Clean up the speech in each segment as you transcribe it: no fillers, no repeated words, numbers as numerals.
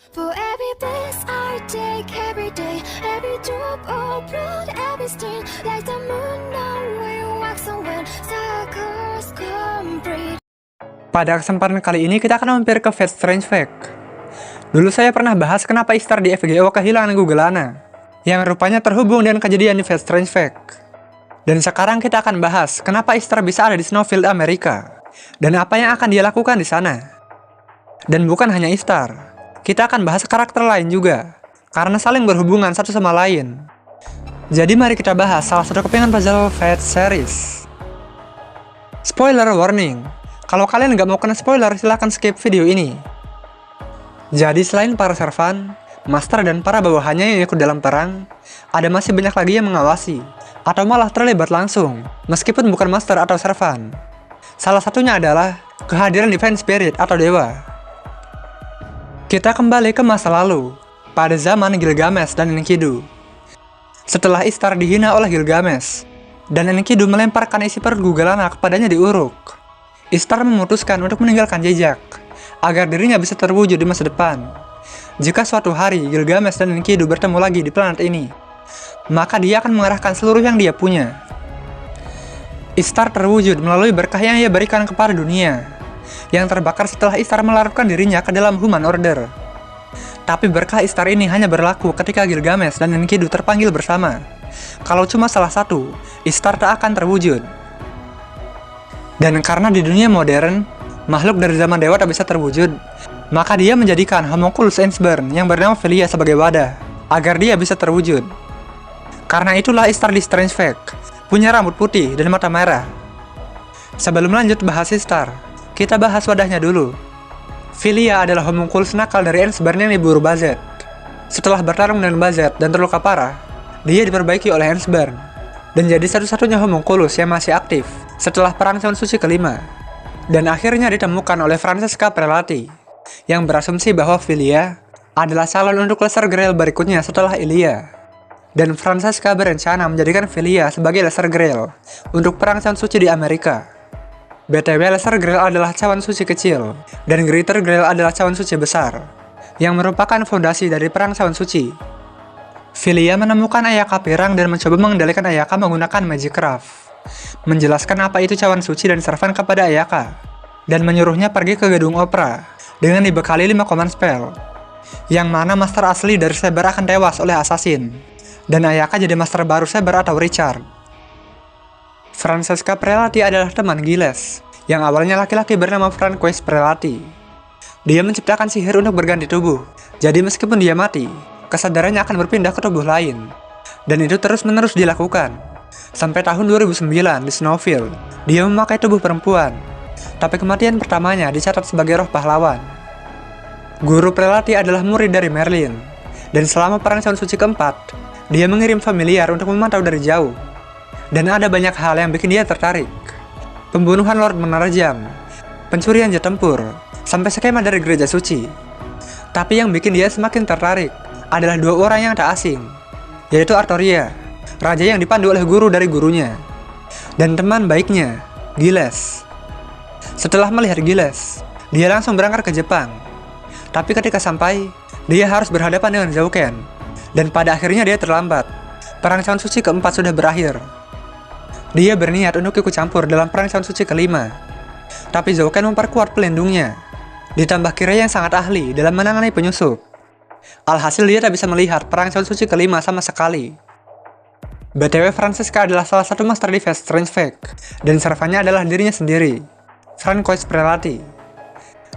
For every place I take, every day, every drop of blood, every stain, like the moon, now we wax on when circles complete. Pada kesempatan kali ini kita akan mampir ke Fate Strange Fact. Dulu saya pernah bahas kenapa Istar di FGO kehilangan Google-ana, yang rupanya terhubung dengan kejadian di Fate Strange Fact. Dan sekarang kita akan bahas kenapa Istar bisa ada di Snowfield, Amerika, dan apa yang akan dia lakukan di sana. Dan bukan hanya Istar, kita akan bahas karakter lain juga, karena saling berhubungan satu sama lain. Jadi mari kita bahas salah satu kepingan puzzle Fate series. Spoiler warning, kalau kalian nggak mau kena spoiler silahkan skip video ini. Jadi selain para servan, master dan para bawahannya yang ikut dalam perang, ada masih banyak lagi yang mengawasi, atau malah terlibat langsung, meskipun bukan master atau servan. Salah satunya adalah kehadiran Divine Spirit atau dewa. Kita kembali ke masa lalu, pada zaman Gilgamesh dan Enkidu. Setelah Istar dihina oleh Gilgamesh, dan Enkidu melemparkan isi perut Google-ana kepadanya di Uruk, Istar memutuskan untuk meninggalkan jejak, agar dirinya bisa terwujud di masa depan. Jika suatu hari Gilgamesh dan Enkidu bertemu lagi di planet ini, maka dia akan mengerahkan seluruh yang dia punya. Istar terwujud melalui berkah yang ia berikan kepada dunia, yang terbakar setelah Istar melarutkan dirinya ke dalam Human Order. Tapi berkah Istar ini hanya berlaku ketika Gilgamesh dan Enkidu terpanggil bersama. Kalau cuma salah satu, Istar tak akan terwujud. Dan karena di dunia modern, makhluk dari zaman dewa tak bisa terwujud, maka dia menjadikan Homunculus Ainsburn yang bernama Velia sebagai wadah, agar dia bisa terwujud. Karena itulah Istar di Strange Fact punya rambut putih dan mata merah. Sebelum lanjut bahas Istar, kita bahas wadahnya dulu. Velia adalah homunculus nakal dari Ainsburn yang diburu Bazet. Setelah bertarung dengan Bazet dan terluka parah, dia diperbaiki oleh Ainsburn, dan jadi satu-satunya homunculus yang masih aktif setelah Perang Cawan Suci kelima. Dan akhirnya ditemukan oleh Francesca Prelati, yang berasumsi bahwa Velia adalah calon untuk Lesser Grail berikutnya setelah Ilia. Dan Francesca berencana menjadikan Velia sebagai Lesser Grail untuk Perang Cawan Suci di Amerika. BTW Lesser Grail adalah cawan suci kecil, dan Greater Grail adalah cawan suci besar, yang merupakan fondasi dari Perang Cawan Suci. Velia menemukan Ayaka Pirang dan mencoba mengendalikan Ayaka menggunakan Magicraft, menjelaskan apa itu cawan suci dan servan kepada Ayaka, dan menyuruhnya pergi ke gedung opera dengan dibekali 5 command spell, yang mana master asli dari Saber akan tewas oleh assassin, dan Ayaka jadi master baru Saber atau Richard. Francesca Prelati adalah teman Giles, yang awalnya laki-laki bernama Francois Prelati. Dia menciptakan sihir untuk berganti tubuh, jadi meskipun dia mati, kesadarannya akan berpindah ke tubuh lain. Dan itu terus-menerus dilakukan. Sampai tahun 2009 di Snowfield, dia memakai tubuh perempuan. Tapi kematian pertamanya dicatat sebagai roh pahlawan. Guru Prelati adalah murid dari Merlin, dan selama Perang Cawan Suci keempat, dia mengirim familiar untuk memantau dari jauh. Dan ada banyak hal yang bikin dia tertarik. Pembunuhan Lord Menara Jam, pencurian jet tempur, sampai skema dari gereja suci. Tapi yang bikin dia semakin tertarik adalah dua orang yang tak asing, yaitu Artoria, raja yang dipandu oleh guru dari gurunya, dan teman baiknya, Giles. Setelah melihat Giles, dia langsung berangkat ke Jepang. Tapi ketika sampai, dia harus berhadapan dengan Zhouken, dan pada akhirnya dia terlambat. Perang Cawan Suci keempat sudah berakhir. Dia berniat untuk ikut campur dalam Perang Cawan Suci kelima. Tapi Zhouken memperkuat pelindungnya, ditambah Kira yang sangat ahli dalam menangani penyusup. Alhasil dia tak bisa melihat Perang Cawan Suci kelima sama sekali. BTW Francesca adalah salah satu master di Fate Strange Fact, dan servannya adalah dirinya sendiri, Francois Prelati.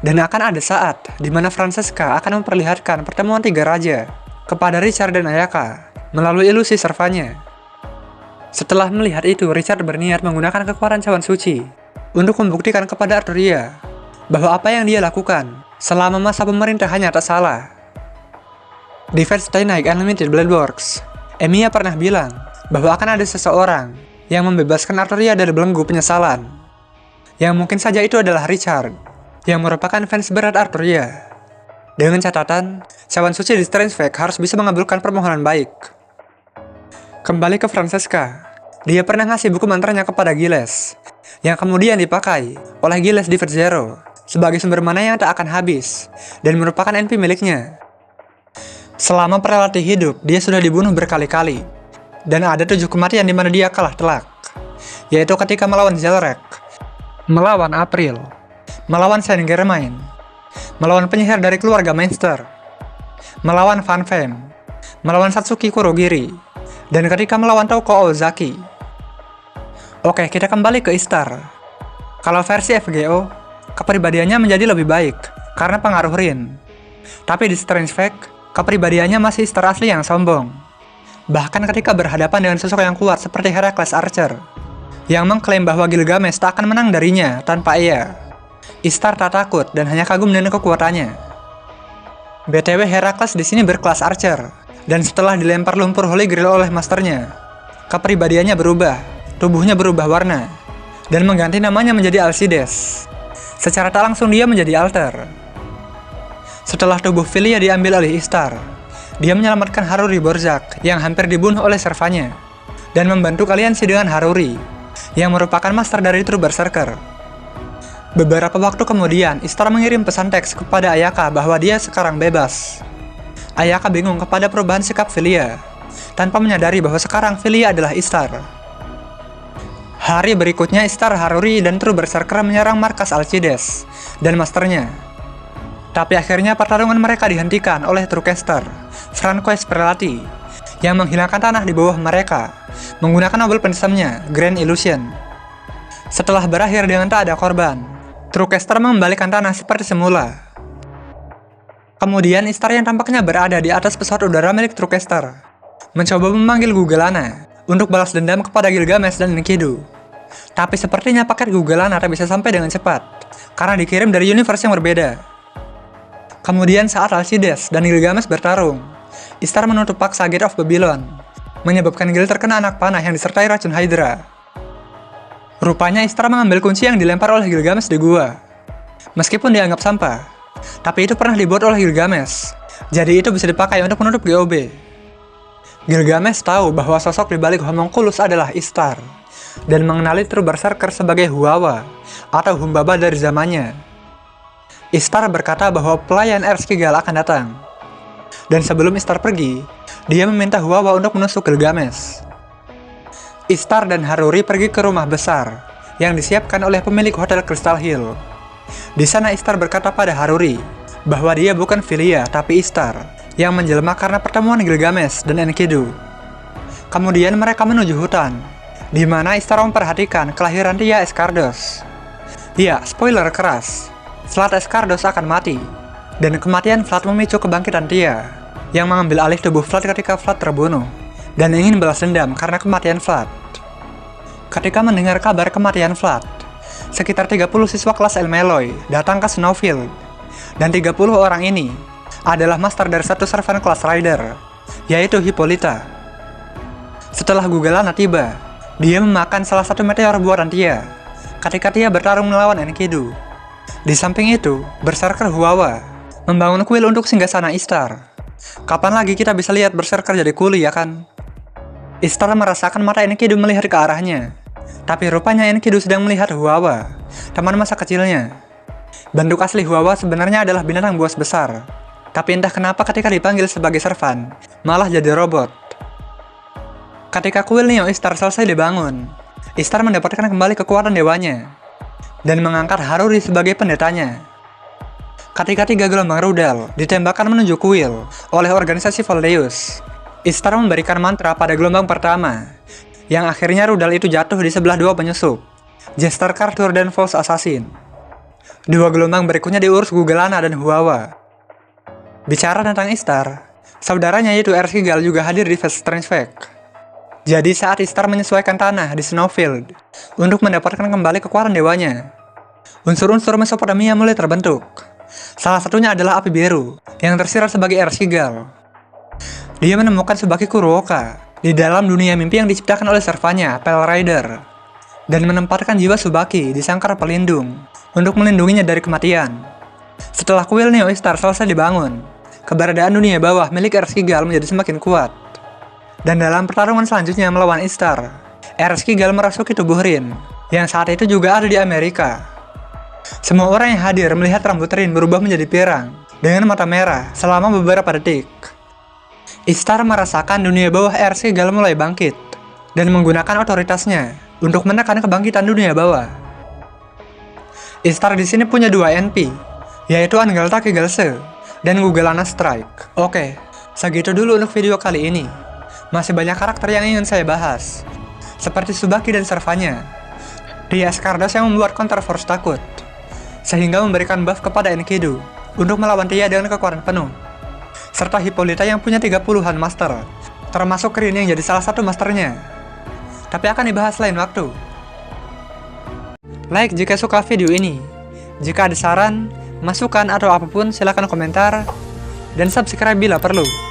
Dan akan ada saat di mana Francesca akan memperlihatkan pertemuan tiga raja kepada Richard dan Ayaka melalui ilusi servannya. Setelah melihat itu, Richard berniat menggunakan kekuatan cawan suci untuk membuktikan kepada Arturia bahwa apa yang dia lakukan selama masa pemerintahannya tak salah. Di Fate Stay Night Unlimited Blade Works, Emilia pernah bilang bahwa akan ada seseorang yang membebaskan Arturia dari belenggu penyesalan. Yang mungkin saja itu adalah Richard, yang merupakan fans berat Arturia. Dengan catatan, cawan suci di Strange Fact harus bisa mengabulkan permohonan baik. Kembali ke Francesca, dia pernah ngasih buku mantranya kepada Giles, yang kemudian dipakai oleh Giles di Fate Zero sebagai sumber mana yang tak akan habis dan merupakan NP miliknya. Selama Prelati hidup, dia sudah dibunuh berkali-kali. Dan ada 7 kematian di mana dia kalah telak. Yaitu ketika melawan Zelrek, melawan April, melawan Saint Germain, melawan penyihir dari keluarga Mainster, melawan Van Fame, melawan Satsuki Kurogiri, dan ketika melawan Touko Ozaki. Oke, kita kembali ke Istar. Kalau versi FGO, kepribadiannya menjadi lebih baik karena pengaruh Rin. Tapi di Strange Fact, kepribadiannya masih Istar asli yang sombong. Bahkan ketika berhadapan dengan sosok yang kuat seperti Heracles Archer, yang mengklaim bahwa Gilgamesh tak akan menang darinya tanpa ia, Istar tak takut dan hanya kagum dengan kekuatannya. BTW Heracles di sini berkelas Archer, dan setelah dilempar lumpur Holy Grail oleh masternya, kepribadiannya berubah, tubuhnya berubah warna, dan mengganti namanya menjadi Alcides. Secara tak langsung dia menjadi Alter. Setelah tubuh Filia diambil oleh Istar, dia menyelamatkan Haruri Borzak yang hampir dibunuh oleh servanya, dan membantu aliansi dengan Haruri, yang merupakan master dari True Berserker. Beberapa waktu kemudian, Istar mengirim pesan teks kepada Ayaka bahwa dia sekarang bebas. Ayaka bingung kepada perubahan sikap Filia, tanpa menyadari bahwa sekarang Filia adalah Istar. Hari berikutnya, Istar, Haruri, dan True Berserker menyerang markas Alcides dan masternya. Tapi akhirnya pertarungan mereka dihentikan oleh Truecaster, Francois Prelati, yang menghilangkan tanah di bawah mereka menggunakan Nobel pensamnya, Grand Illusion. Setelah berakhir dengan tak ada korban, Truecaster mengembalikan tanah seperti semula. Kemudian Istar yang tampaknya berada di atas pesawat udara milik Truecaster mencoba memanggil Gugelana untuk balas dendam kepada Gilgamesh dan Enkidu. Tapi sepertinya paket Gugelana tak bisa sampai dengan cepat karena dikirim dari universe yang berbeda. Kemudian saat Alcides dan Gilgamesh bertarung, Istar menutup paksa Gate of Babylon, menyebabkan Gil terkena anak panah yang disertai racun Hydra. Rupanya Istar mengambil kunci yang dilempar oleh Gilgamesh di gua. Meskipun dianggap sampah, tapi itu pernah dibuat oleh Gilgamesh, jadi itu bisa dipakai untuk menutup GOB. Gilgamesh tahu bahwa sosok di balik Homunculus adalah Istar, dan mengenali True Berserker sebagai Huwawa, atau Humbaba dari zamannya. Istar berkata bahwa pelayan Erskiggal akan datang. Dan sebelum Istar pergi, dia meminta Huwawa untuk menusuk Gilgamesh. Istar dan Haruri pergi ke rumah besar yang disiapkan oleh pemilik Hotel Crystal Hill. Di sana Istar berkata pada Haruri bahwa dia bukan Filia tapi Istar yang menjelma karena pertemuan Gilgamesh dan Enkidu. Kemudian mereka menuju hutan, di mana Istar memperhatikan kelahiran Tia Escardos. Ya, spoiler keras, Vlad Escardos akan mati, dan kematian Vlad memicu kebangkitan Tia, yang mengambil alih tubuh Vlad ketika Vlad terbunuh, dan ingin balas dendam karena kematian Vlad. Ketika mendengar kabar kematian Vlad, sekitar 30 siswa kelas Elmeloy datang ke Snowfield, dan 30 orang ini adalah master dari satu servant kelas Rider, yaitu Hippolyta. Setelah Gugelana tiba, dia memakan salah satu meteor buatan Tia, ketika Tia bertarung melawan Enkidu. Di samping itu, Berserker Huwawa membangun kuil untuk singgasana Istar. Kapan lagi kita bisa lihat Berserker jadi kuli, ya kan? Istar merasakan mata Enkidu melihat ke arahnya, tapi rupanya Enkidu sedang melihat Huwawa, teman masa kecilnya. Bentuk asli Huwawa sebenarnya adalah binatang buas besar, tapi entah kenapa ketika dipanggil sebagai servan, malah jadi robot. Ketika kuil Neo Istar selesai dibangun, Istar mendapatkan kembali kekuatan dewanya, dan mengangkat Haruri sebagai pendetanya. Ketika 3 gelombang rudal ditembakkan menuju kuil oleh organisasi Voldeus, Istar memberikan mantra pada gelombang pertama, yang akhirnya rudal itu jatuh di sebelah 2 penyusup, Jester Kartur dan False Assassin. 2 gelombang berikutnya diurus Gugelana dan Huwawa. Bicara tentang Istar, saudaranya yaitu Erskiggal juga hadir di Fast Strange Fact. Jadi saat Istar menyesuaikan tanah di Snowfield untuk mendapatkan kembali kekuatan dewanya, unsur-unsur Mesopotamia mulai terbentuk. Salah satunya adalah api biru yang tersirat sebagai Erskiggal. Dia menemukan Tsubaki Kuruoka di dalam dunia mimpi yang diciptakan oleh servanya, Pale Rider, dan menempatkan jiwa Tsubaki di sangkar pelindung untuk melindunginya dari kematian. Setelah kuil Neo Istar selesai dibangun, keberadaan dunia bawah milik Erskiggal menjadi semakin kuat. Dan dalam pertarungan selanjutnya melawan Istar, Erskiggal merasuki tubuh Rin, yang saat itu juga ada di Amerika. Semua orang yang hadir melihat rambut Rin berubah menjadi pirang, dengan mata merah selama beberapa detik. Istar merasakan dunia bawah air Seagull mulai bangkit dan menggunakan otoritasnya untuk menekan kebangkitan dunia bawah. Istar di sini punya 2 NP, yaitu Angelta Kegelse dan Gugelana Strike. Oke, segitu dulu untuk video kali ini. Masih banyak karakter yang ingin saya bahas, seperti Tsubaki dan Servanya. Dia Skardas yang membuat Counter Force takut, sehingga memberikan buff kepada Enkidu untuk melawan dia dengan kekuatan penuh. Serta Hippolyta yang punya 30-an master, termasuk Rin yang jadi salah satu masternya. Tapi akan dibahas lain waktu. Like jika suka video ini. Jika ada saran, masukan atau apapun silahkan komentar. Dan subscribe bila perlu.